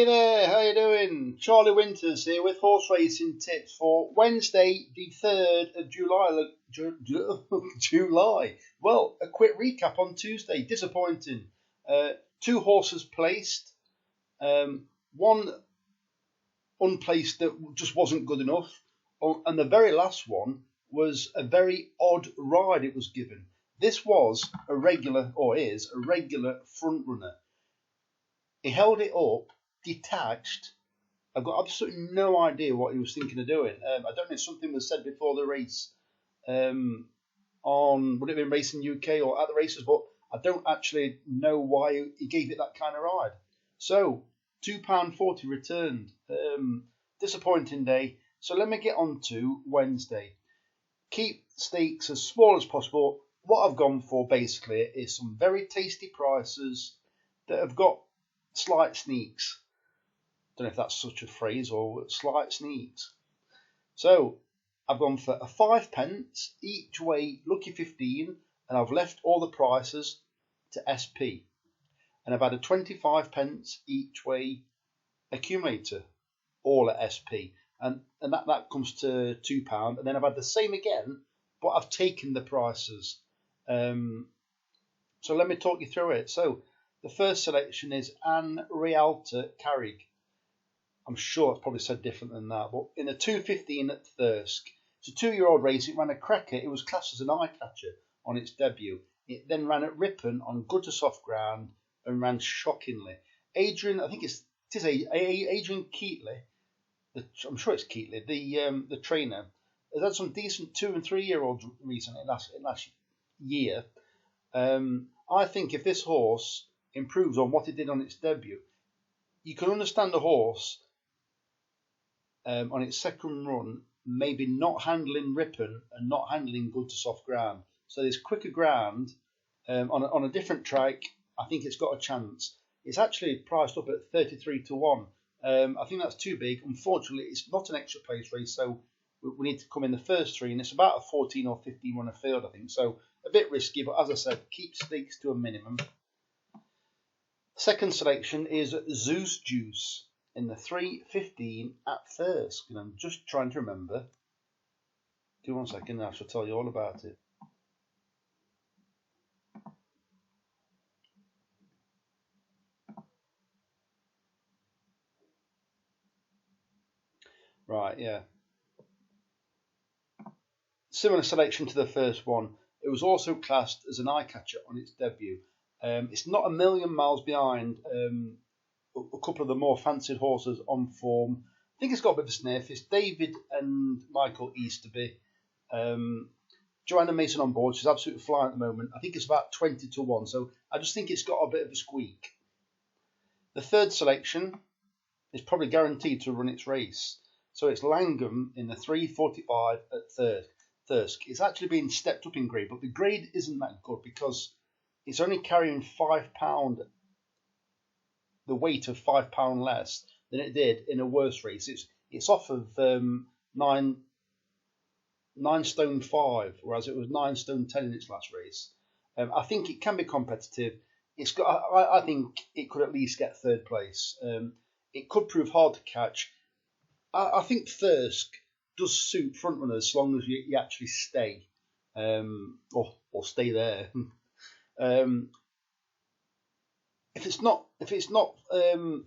Hey there, how you doing? Charlie Winters here with horse racing tips for Wednesday, the 3rd of July. July. Well, a quick recap on Tuesday. Disappointing. 2 horses placed. One unplaced that just wasn't good enough. And the very last one was a very odd ride it was given. This was a regular, or is, a regular front runner. He held it up, detached. I've got absolutely no idea what he was thinking of doing. I don't know if something was said before the race on, would it have been Racing UK or at the races, but I don't actually know why he gave it that kind of ride. So, £2.40 returned. Disappointing day. So let me get on to Wednesday. Keep stakes as small as possible. What I've gone for basically is some very tasty prices that have got slight sneaks. Don't know if that's such a phrase, or slight sneaks. So I've gone for a 5p each way, lucky 15, and I've left all the prices to SP. And I've had a 25p each way accumulator, all at SP. And that comes to £2. And then I've had the same again, but I've taken the prices. So let me talk you through it. So the first selection is Anne Rialta Carrig. I'm sure it's probably said different than that, but in a 2:15 at Thirsk. It's a 2-year-old race. It ran a cracker. It was classed as an eye catcher on its debut. It then ran at Ripon on good to soft ground and ran shockingly. Adrian, I think it is Adrian Keatley. I'm sure it's Keatley, the trainer, has had some decent 2- and 3-year-olds recently last year. I think if this horse improves on what it did on its debut, you can understand the horse on its second run maybe not handling Ripon and not handling good to soft ground. So there's quicker ground on a different track. I think it's got a chance. It's actually priced up at 33 to 1. I think that's too big. Unfortunately, it's not an extra place race, so we need to come in the first 3, and it's about a 14 or 15 runner field, I think. So a bit risky, but as I said, keep stakes to a minimum. Second selection is Zeus Juice in the 3:15 at Thirsk, and I'm just trying to remember. Give 1 second, I shall tell you all about it. Right, yeah. Similar selection to the first one. It was also classed as an eye catcher on its debut. It's not a million miles behind a couple of the more fancied horses on form. I think it's got a bit of a sniff. It's David and Michael Easterby. Joanna Mason on board. She's absolutely flying at the moment. I think it's about 20 to 1. So I just think it's got a bit of a squeak. The third selection is probably guaranteed to run its race. So it's Langham in the 3:45 at Thirsk. It's actually been stepped up in grade, but the grade isn't that good because it's only carrying £5, the weight of £5 less than it did in a worse race. It's off of 9 stone 5, whereas it was 9 stone 10 in its last race. I think it can be competitive. It's got. I think it could at least get 3rd place. It could prove hard to catch. I think Thirsk does suit front runners as long as you actually stay, or stay there. If it's not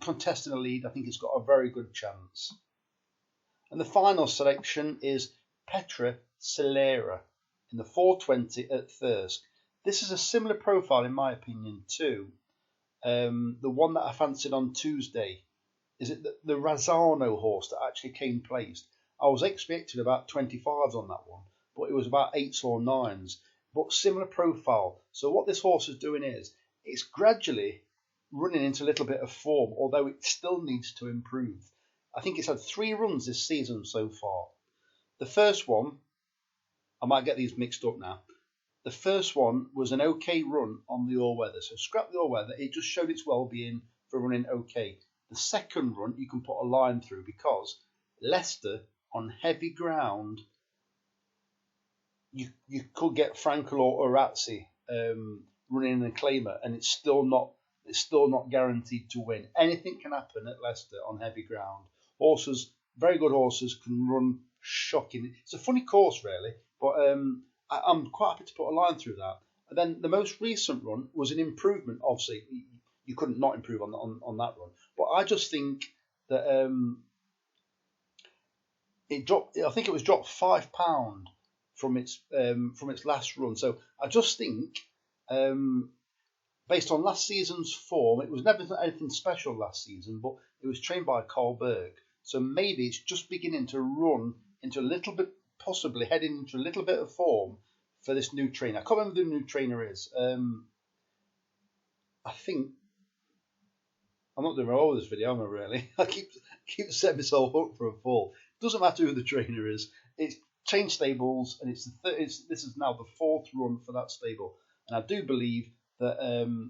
contesting a lead, I think it's got a very good chance. And the final selection is Petra Celera in the 4:20 at Thirsk. This is a similar profile, in my opinion, to the one that I fancied on Tuesday. Is it the Razzano horse that actually came placed? I was expecting about 25s on that one, but it was about 8s or 9s. But similar profile. So what this horse is doing is it's gradually running into a little bit of form, although it still needs to improve. I think it's had 3 runs this season so far. The first one, I might get these mixed up now. The first one was an okay run on the all-weather. So scrap the all-weather. It just showed its well-being for running okay. The second run, you can put a line through because Leicester on heavy ground, you could get Frankel or Orazzi running in a claimer, and it's still not it's still not guaranteed to win. Anything can happen at Leicester on heavy ground. Horses, very good horses, can run shocking. It's a funny course, really, but I'm quite happy to put a line through that. And then the most recent run was an improvement. Obviously, you couldn't not improve on that run. But I just think that it dropped. I think it was dropped £5 from its last run. So I just think, based on last season's form, it was never anything special last season, but it was trained by Carl Berg. So maybe it's just beginning to run into a little bit, possibly heading into a little bit of form for this new trainer. I can't remember who the new trainer is. I think I'm not doing well with this video, am I really? I keep setting myself up for a fall. Doesn't matter who the trainer is. It's changed stables, and this is now the fourth run for that stable, and I do believe that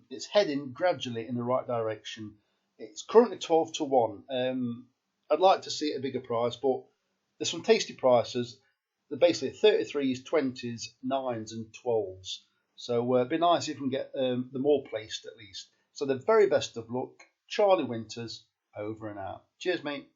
it's heading gradually in the right direction. It's currently 12-1. I'd like to see it a bigger price, but there's some tasty prices. They're basically 33s, 20s, 9s, and 12s. So it'd be nice if we can get them all placed at least. So the very best of luck. Charlie Winters, over and out. Cheers, mate.